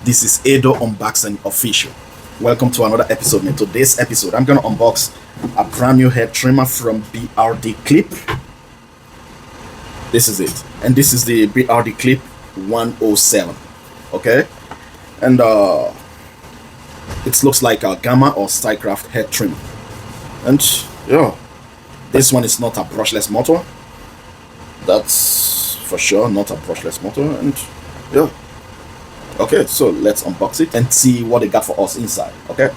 This is Edo Unboxing Official. Welcome to another episode. In today's episode, I'm gonna unbox a brand new hair trimmer from Brdclip. This is it, and this is the Brdclip 107. Okay, and it looks like a Gamma or Stylecraft hair trimmer, and yeah, this one is not a brushless motor. That's for sure not a brushless motor, and yeah. Okay, so let's unbox it and see what they got for us inside. Okay.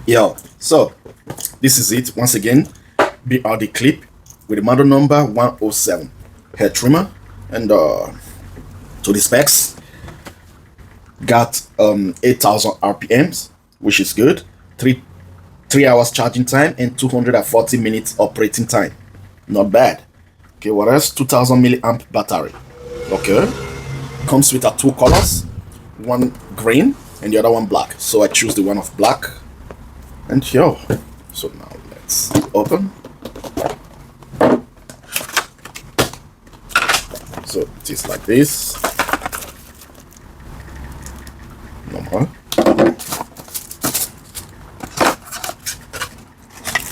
Yo, so this is it once again. Brdclip with the model number 107 hair trimmer. And to the specs, got 8,000 RPMs, which is good. 3 hours charging time and 240 minutes operating time. Not bad. Okay, what else? 2,000 milliamp battery. Okay, comes with 2 colors, one green and the other one black. So I choose the one of black. And yo, so now let's open. So it is like this. Normal.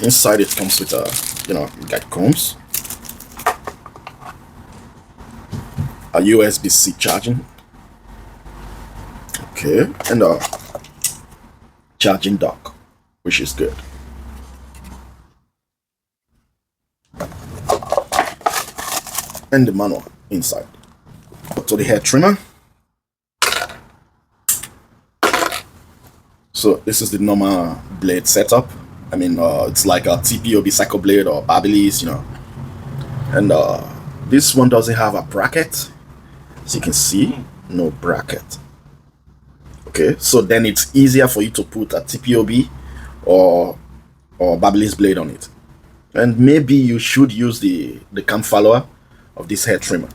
Inside it comes with guide combs, a USB-C charging, okay, and a charging dock, which is good. And the manual inside. To the hair trimmer. So this is the normal blade setup. I mean, it's like a TPOB cycle blade or Babyliss, And this one doesn't have a bracket, as you can see, no bracket. Okay, so then it's easier for you to put a TPOB or Babyliss blade on it. And maybe you should use the cam follower of this hair trimmer.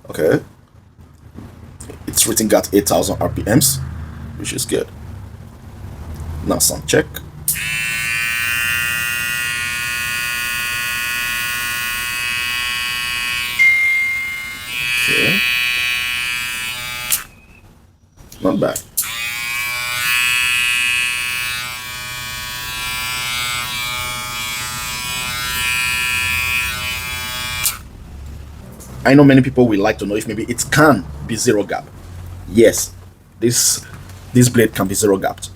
Okay, it's written got 8,000 RPMs, which is good. Now sound check. Okay, not bad. I know many people will like to know if maybe it can be zero gap. Yes, this blade can be zero gapped.